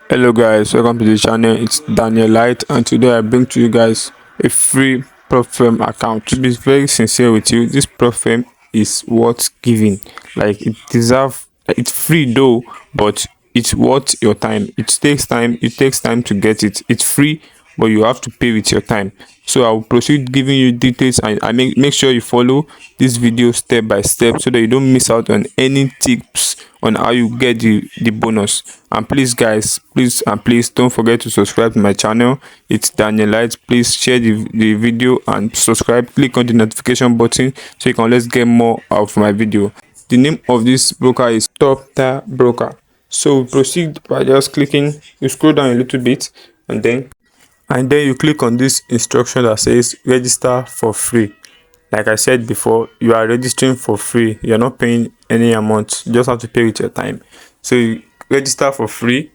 Hello guys, welcome to the channel. It's Daniel Light, and today I bring to you guys a free prop firm account. To be very sincere with you, this prop firm is worth giving. Like, it's free though, but it's worth your time. It takes time to get it. It's free, but you have to pay with your time. So I will proceed giving you details, and I make sure you follow this video step by step so that you don't miss out on any tips on how you get the bonus. And please guys, please don't forget to subscribe to my channel. It's Daniel Light. Please share the video and subscribe. Click on the notification button so you can always get more of my video. The name of this broker is Top Tier Broker. So we proceed by just clicking. You scroll down a little bit, and then you click on this instruction that says register for free. Like I said before, you are registering for free. You're not paying any amount. You just have to pay with your time. So you register for free.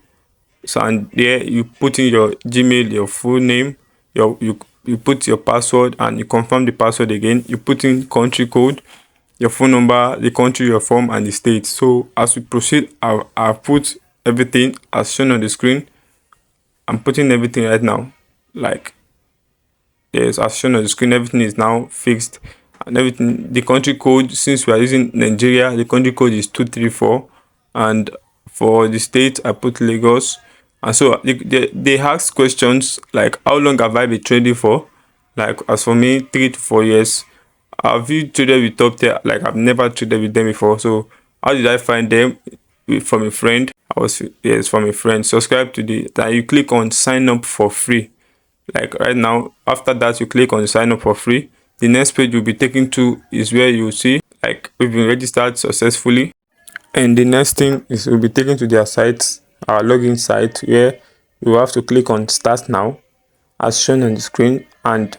So, and there you put in your Gmail, your full name, you put your password, and you confirm the password again. You put in country code, your phone number, the country you're from, and the state. So as we proceed, I've put everything as shown on the screen. I'm putting everything right now. Like, yes, as shown on the screen, everything is now fixed, and everything. The country code, since we are using Nigeria, the country code is 234, and for the state I put Lagos. And so they ask questions like, how long have I been trading for? Like, as for me, 3 to 4 years. Have you traded with Top Tier? Like, I've never traded with them before. So how did I find them? From a friend. Yes, from a friend. Subscribe to then you click on sign up for free. Like right now, after that, you click on sign up for free. The next page you'll be taken to is where you see like we've been registered successfully, and the next thing is we'll be taken to their site, our login site, where you have to click on start now as shown on the screen, and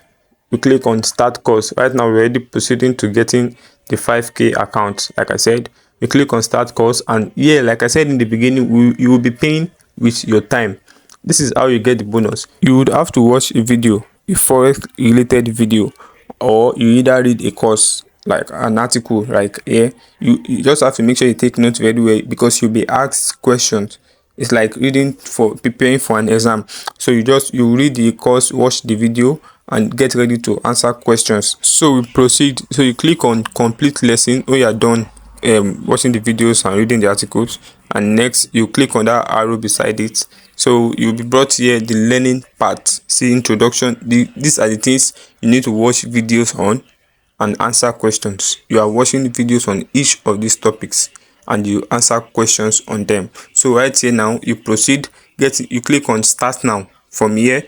you click on start course. Right now we're already proceeding to getting the 5k account. Like I said, you click on start course, and yeah, like I said in the beginning, you will be paying with your time. This is how you get the bonus. You would have to watch a video, a forex related video, or you either read a course like an article. Like, yeah, you just have to make sure you take notes very well, because you'll be asked questions. It's like reading for preparing for an exam. So you read the course, watch the video, and get ready to answer questions. So we proceed. So you click on complete lesson when you are done watching the videos and reading the articles, and next you click on that arrow beside it. So you'll be brought here, the learning part. See introduction. These are the things you need to watch videos on and answer questions. You are watching videos on each of these topics, and you answer questions on them. So right here now, you proceed, you click on start now. From here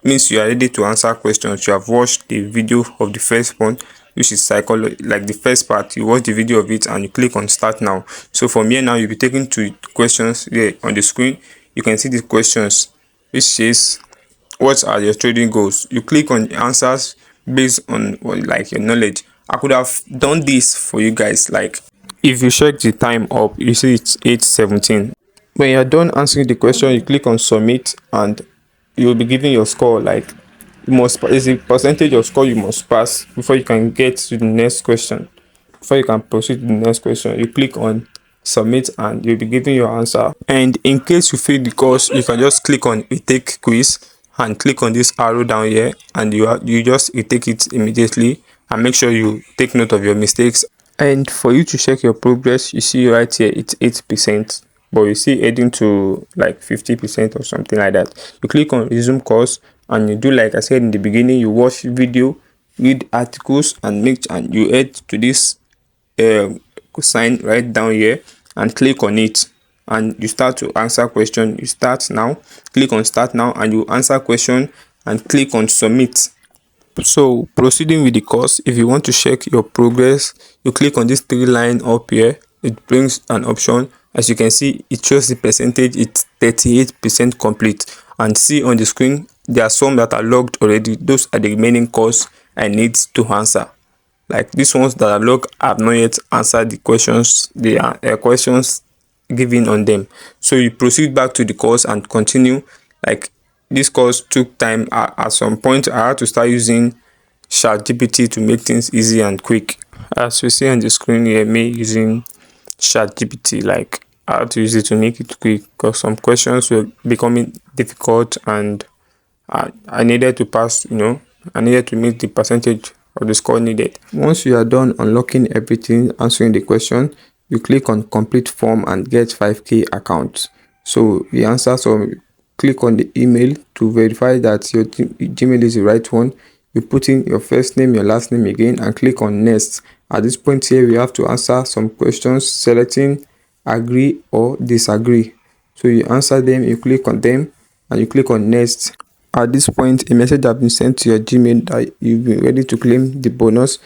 means you are ready to answer questions. You have watched the video of the first one, which is psychology, like the first part. You watch the video of it and you click on start now. So from here now, you'll be taken to questions. There on the screen you can see the questions, which says what are your trading goals. You click on the answers based on like your knowledge. I could have done this for you guys. Like, if you check the time up, you see it's 8:17. When you're done answering the question, you click on submit, and you'll be given your score. Like, it's a percentage of score you must pass before you can get to the next question. Before you can proceed to the next question, you click on submit, and you'll be given your answer. And in case you fail the course, you can just click on retake quiz and click on this arrow down here, and you just retake it immediately, and make sure you take note of your mistakes. And for you to check your progress, you see right here it's 8%, but you see heading to like 50% or something like that. You click on resume course, and you do like I said in the beginning. You watch video, read articles, and you head to this sign right down here and click on it, and you start to answer question. You start now, click on start now, and you answer question and click on submit. So proceeding with the course, if you want to check your progress, you click on this 3 line up here. It brings an option. As you can see, it shows the percentage. It's 38% complete, and see on the screen there are some that are logged already. Those are the remaining course I need to answer. Like, these ones that are logged, I have not yet answered the questions. There are questions given on them. So you proceed back to the course and continue. Like, this course took time. At some point I had to start using ChatGPT to make things easy and quick. As we see on the screen here, me using ChatGPT, like how to use it to make it quick, because some questions were becoming difficult and I needed to pass, I needed to meet the percentage of the score needed. Once you are done unlocking everything, answering the question, you click on complete form and get 5k accounts. So the answer, so click on the email to verify that your Gmail is the right one. You put in your first name, your last name again, and click on next. At this point here, we have to answer some questions, selecting agree or disagree. So you answer them, you click on them, and you click on next. At this point, a message has been sent to your Gmail that you've been ready to claim the bonus.